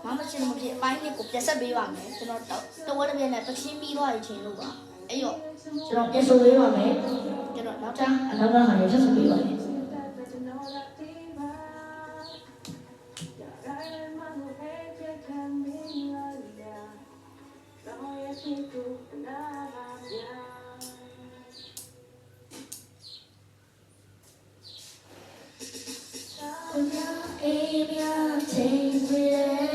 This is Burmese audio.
နော်မမချင်းမဖြစ်အပိုင်းလေးကိုပြတ်ဆက်ပေးပါမယ်ကျွန်တော်တဝက်တစ်ပြည့်နဲ့တချင်းပြီးသွားရချင်းလို့ပါအဲ့ရောကျွန်တော်ပြန်ဆိုပေးပါမယ်ကျွန်တော်နောက်ထပ်အနောက်ကဟာရဆက်ဆိုပေးပါမယ်Take me